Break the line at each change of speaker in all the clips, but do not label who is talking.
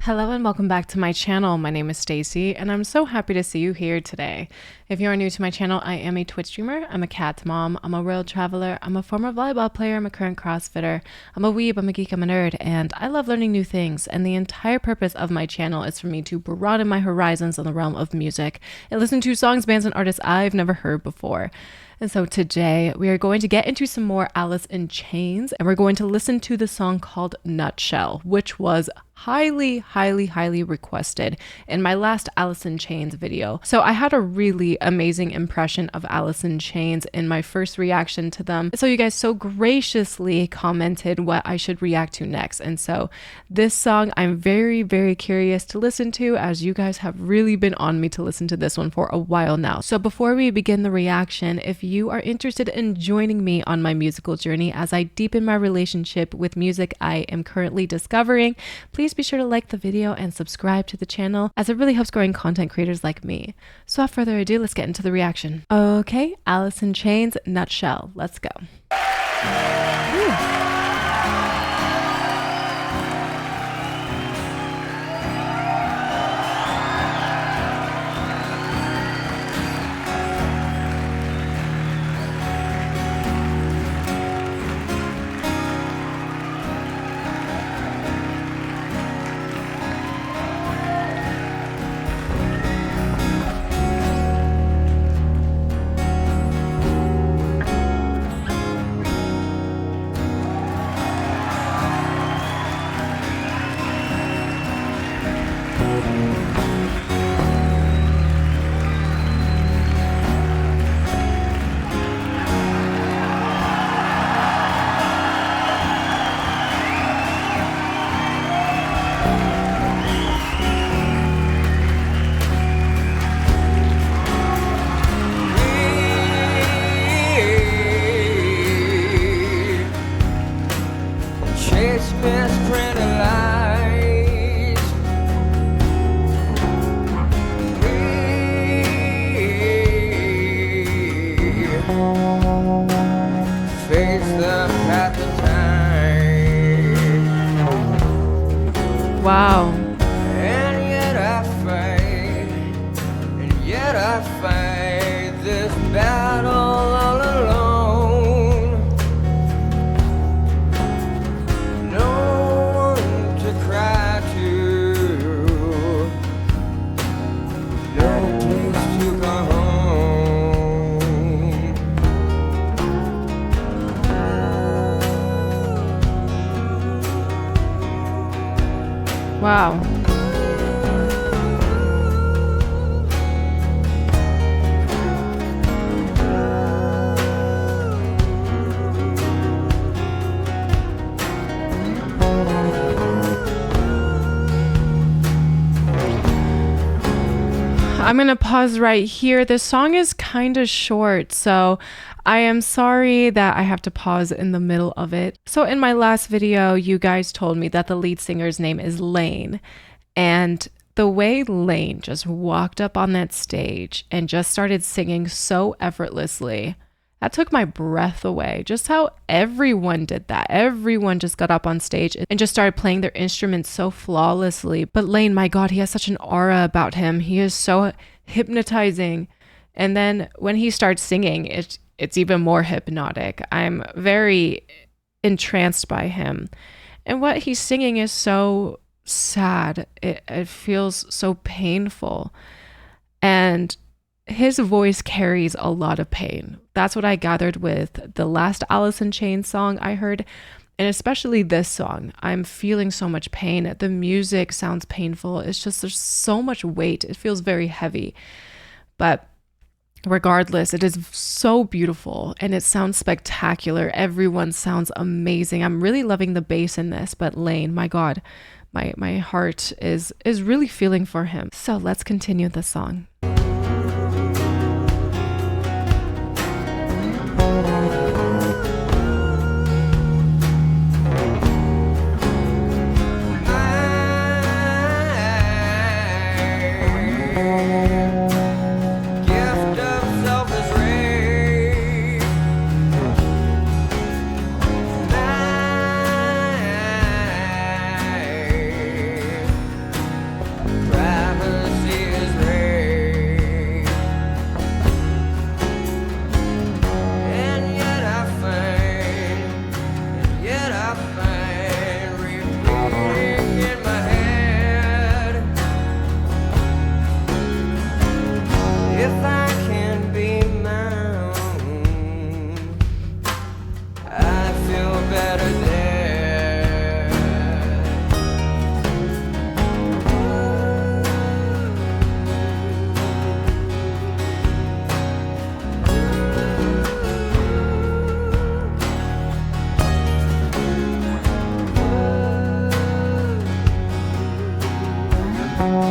Hello and welcome back to my channel. My name is Stacy and I'm so happy to see you here today. If you are new to my channel, I am a Twitch streamer, I'm a cat mom, I'm a world traveler, I'm a former volleyball player, I'm a current CrossFitter, I'm a weeb, I'm a geek, I'm a nerd, and I love learning new things. And the entire purpose of my channel is for me to broaden my horizons in the realm of music and listen to songs, bands, and artists I've never heard before. And so today we are going to get into some more Alice in Chains and we're going to listen to the song called Nutshell, which was highly requested in my last Alice in Chains video. So I had a really amazing impression of Alice in Chains in my first reaction to them. So you guys so graciously commented what I should react to next. And so this song I'm very curious to listen to, as you guys have really been on me to listen to this one for a while now. So before we begin the reaction, if you are interested in joining me on my musical journey as I deepen my relationship with music I am currently discovering, please be sure to like the video and subscribe to the channel, as it really helps growing content creators like me. So without further ado, let's get into the reaction. Okay, Alice in Chains, Nutshell. Let's go. Ooh. Wow.
And yet I fight this battle all alone. No one to cry to, no place to go home.
Wow. I'm gonna pause right here. This song is kind of short, so I am sorry that I have to pause in the middle of it. So in my last video, you guys told me that the lead singer's name is Lane, and the way Lane just walked up on that stage and just started singing so effortlessly, that took my breath away. Just how everyone did that. Everyone just got up on stage and just started playing their instruments so flawlessly. But Lane, my God, he has such an aura about him. He is so hypnotizing. And then when he starts singing, it's even more hypnotic. I'm very entranced by him. And what he's singing is so sad. It feels so painful. And his voice carries a lot of pain. That's what I gathered with the last Alice in Chains song I heard, and especially this song. I'm feeling so much pain. The music sounds painful. It's just, there's so much weight. It feels very heavy. But regardless, it is so beautiful and it sounds spectacular. Everyone sounds amazing. I'm really loving the bass in this, but Lane, my God, my heart is really feeling for him. So let's continue the song. Wow.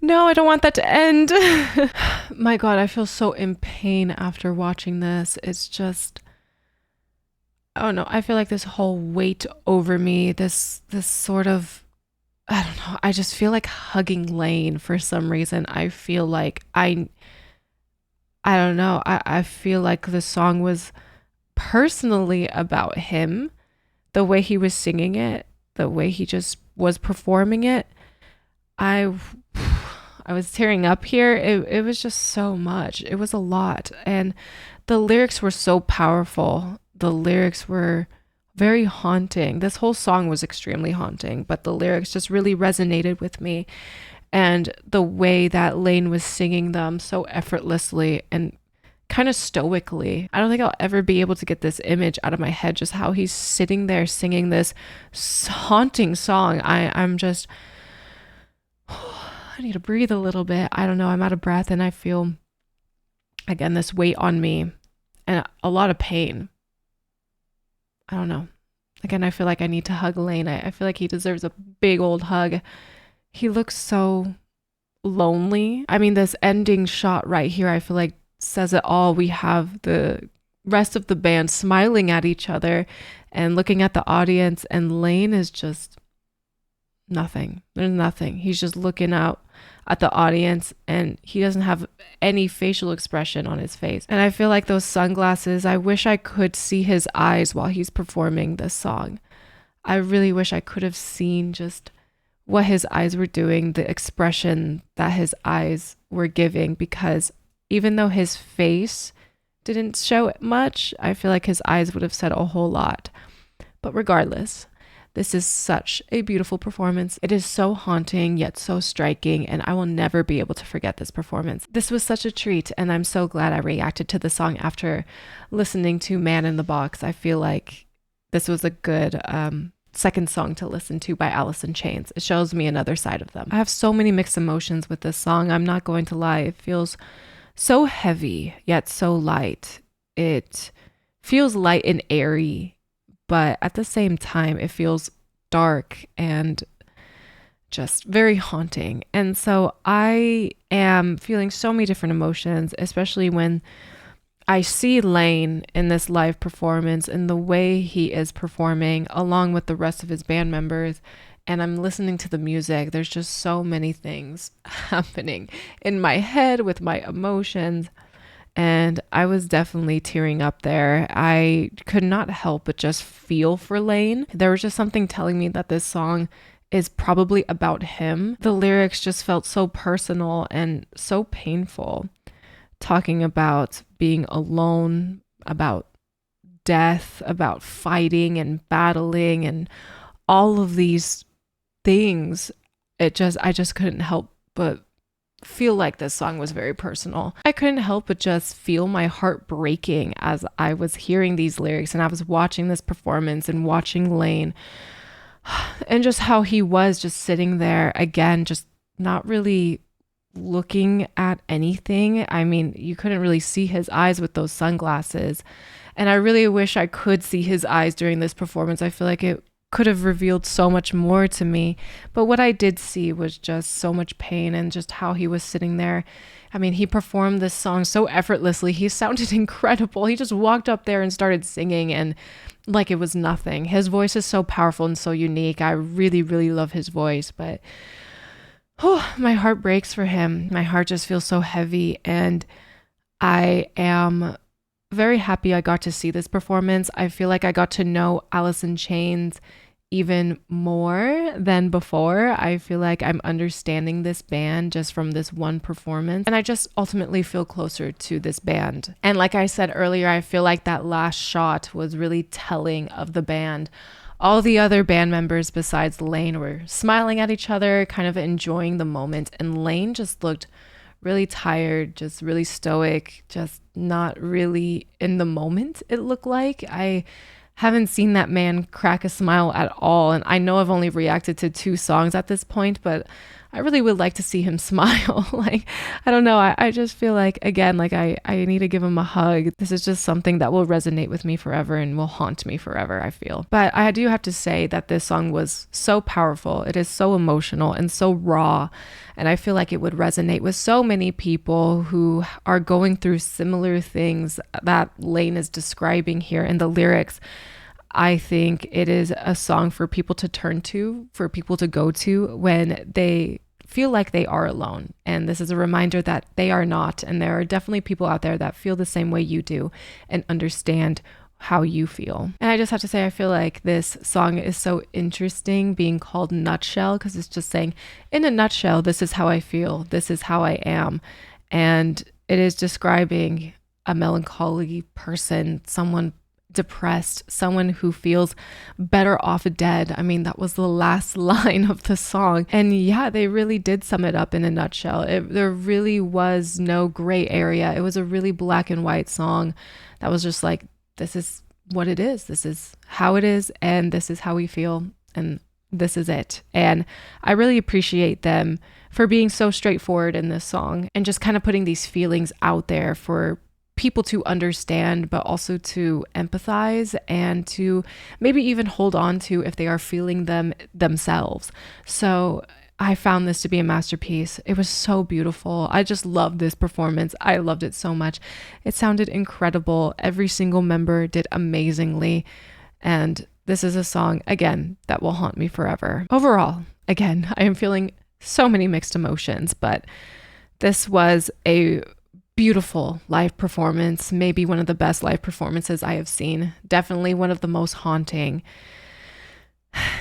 No, I don't want that to end. My God, I feel so in pain after watching this. It's just, I don't know. I feel like this whole weight over me, this sort of, I don't know. I just feel like hugging Lane for some reason. I feel like I don't know. I feel like the song was personally about him, the way he was singing it, the way he just was performing it. I was tearing up here. It was just so much. It was a lot. And the lyrics were so powerful. The lyrics were very haunting. This whole song was extremely haunting, but the lyrics just really resonated with me. And the way that Lane was singing them so effortlessly and kind of stoically. I don't think I'll ever be able to get this image out of my head, just how he's sitting there singing this haunting song. I'm just, I need to breathe a little bit. I don't know. I'm out of breath and I feel, again, this weight on me and a lot of pain. I don't know. Again, I feel like I need to hug Lane. I feel like he deserves a big old hug. He looks so lonely. I mean, this ending shot right here, I feel like says it all. We have the rest of the band smiling at each other and looking at the audience, and Lane is just nothing. There's nothing. He's just looking out at the audience and he doesn't have any facial expression on his face. And I feel like those sunglasses, I wish I could see his eyes while he's performing this song. I really wish I could have seen just what his eyes were doing, the expression that his eyes were giving, because even though his face didn't show it much, I feel like his eyes would have said a whole lot. But regardless, this is such a beautiful performance. It is so haunting yet so striking, and I will never be able to forget this performance. This was such a treat, and I'm so glad I reacted to the song after listening to Man in the Box. I feel like this was a good second song to listen to by Alice in Chains. It shows me another side of them. I have so many mixed emotions with this song. I'm not going to lie. It feels so heavy yet so light. It feels light and airy, but at the same time it feels dark and just very haunting. And so I am feeling so many different emotions, especially when I see Lane in this live performance and the way he is performing along with the rest of his band members, and I'm listening to the music. There's just so many things happening in my head with my emotions, and I was definitely tearing up there. I could not help but just feel for Lane. There was just something telling me that this song is probably about him. The lyrics just felt so personal and so painful, talking about being alone, about death, about fighting and battling and all of these things. I just couldn't help but feel like this song was very personal. I couldn't help but just feel my heart breaking as I was hearing these lyrics and I was watching this performance and watching Lane and just how he was just sitting there again, just not really looking at anything. I mean, you couldn't really see his eyes with those sunglasses. And I really wish I could see his eyes during this performance. I feel like it could have revealed so much more to me. But what I did see was just so much pain and just how he was sitting there. I mean, he performed this song so effortlessly. He sounded incredible. He just walked up there and started singing and like it was nothing. His voice is so powerful and so unique. I really, really love his voice, but my heart breaks for him. My heart just feels so heavy, and I am very happy I got to see this performance. I feel like I got to know Alice in Chains even more than before. I feel like I'm understanding this band just from this one performance, and I just ultimately feel closer to this band. And like I said earlier, I feel like that last shot was really telling of the band. All the other band members besides Lane were smiling at each other, kind of enjoying the moment, and Lane just looked really tired, just really stoic, just not really in the moment, it looked like. I haven't seen that man crack a smile at all. And I know I've only reacted to 2 songs at this point, but I really would like to see him smile. Like, I don't know. I just feel like, again, like I need to give him a hug. This is just something that will resonate with me forever and will haunt me forever, I feel. But I do have to say that this song was so powerful. It is so emotional and so raw. And I feel like it would resonate with so many people who are going through similar things that Lane is describing here in the lyrics. I think it is a song for people to turn to, for people to go to when they feel like they are alone. And this is a reminder that they are not. And there are definitely people out there that feel the same way you do and understand how you feel. And I just have to say, I feel like this song is so interesting being called Nutshell, because it's just saying, in a nutshell, this is how I feel. This is how I am. And it is describing a melancholy person, someone depressed, someone who feels better off dead. I mean, that was the last line of the song. And yeah, they really did sum it up in a nutshell. There really was no gray area. It was a really black and white song that was just like, this is what it is. This is how it is. And this is how we feel. And this is it. And I really appreciate them for being so straightforward in this song and just kind of putting these feelings out there for people to understand, but also to empathize and to maybe even hold on to if they are feeling them themselves. So I found this to be a masterpiece. It was so beautiful. I just loved this performance. I loved it so much. It sounded incredible. Every single member did amazingly. And this is a song, again, that will haunt me forever. Overall, again, I am feeling so many mixed emotions, but this was a beautiful live performance, maybe one of the best live performances I have seen. Definitely one of the most haunting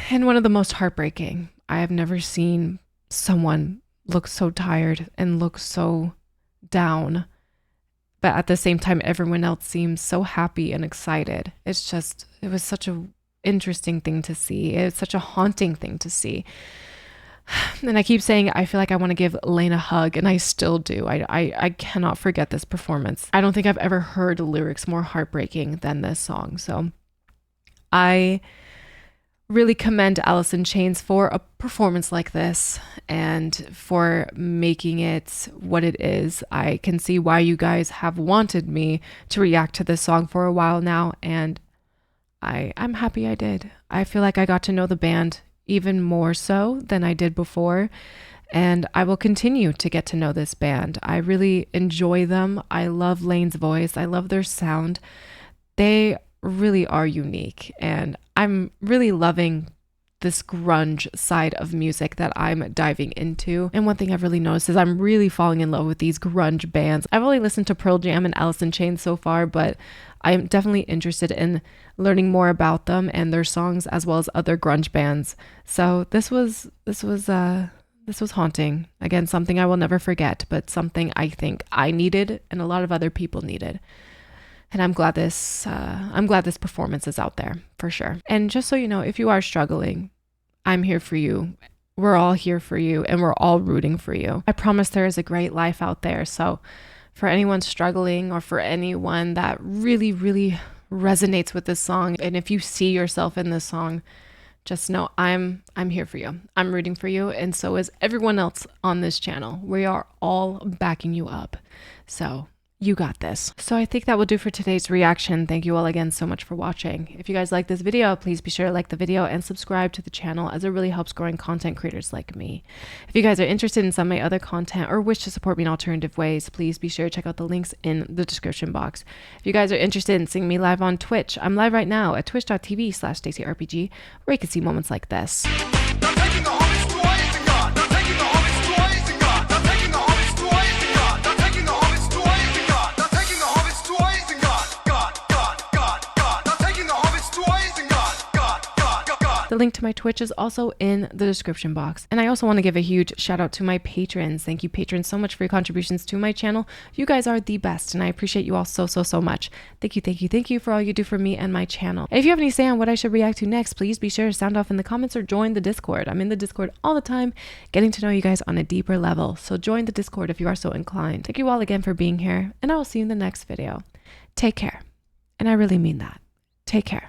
and one of the most heartbreaking. I have never seen someone look so tired and look so down, but at the same time, everyone else seems so happy and excited. It was such an interesting thing to see. It's such a haunting thing to see. And I keep saying, I feel like I want to give Lane a hug, and I still do. I cannot forget this performance. I don't think I've ever heard lyrics more heartbreaking than this song. So I really commend Alice in Chains for a performance like this and for making it what it is. I can see why you guys have wanted me to react to this song for a while now, and I'm happy I did. I feel like I got to know the band even more so than I did before, and I will continue to get to know this band. I really enjoy them. I love Lane's voice. I love their sound. They really are unique, and I'm really loving this grunge side of music that I'm diving into. And one thing I've really noticed is I'm really falling in love with these grunge bands. I've only listened to Pearl Jam and Alice in Chains so far, but I'm definitely interested in learning more about them and their songs, as well as other grunge bands. So this was haunting. Again, something I will never forget, but something I think I needed and a lot of other people needed. And I'm glad this performance is out there for sure. And just so you know, if you are struggling, I'm here for you. We're all here for you, and we're all rooting for you. I promise there is a great life out there. So for anyone struggling, or for anyone that really, really resonates with this song, and if you see yourself in this song, just know I'm here for you. I'm rooting for you, and so is everyone else on this channel. We are all backing you up. So you got this. So I think that will do for today's reaction. Thank you all again so much for watching. If you guys like this video, please be sure to like the video and subscribe to the channel, as it really helps growing content creators like me. If you guys are interested in some of my other content or wish to support me in alternative ways, please be sure to check out the links in the description box. If you guys are interested in seeing me live on Twitch, I'm live right now at twitch.tv/StaceyRPG, where you can see moments like this. The link to my Twitch is also in the description box. And I also want to give a huge shout out to my patrons. Thank you, patrons, so much for your contributions to my channel. You guys are the best, and I appreciate you all so much. Thank you for all you do for me and my channel. And if you have any say on what I should react to next, please be sure to sound off in the comments or join the Discord. I'm in the Discord all the time, getting to know you guys on a deeper level. So join the Discord if you are so inclined. Thank you all again for being here, and I will see you in the next video. Take care. And I really mean that. Take care.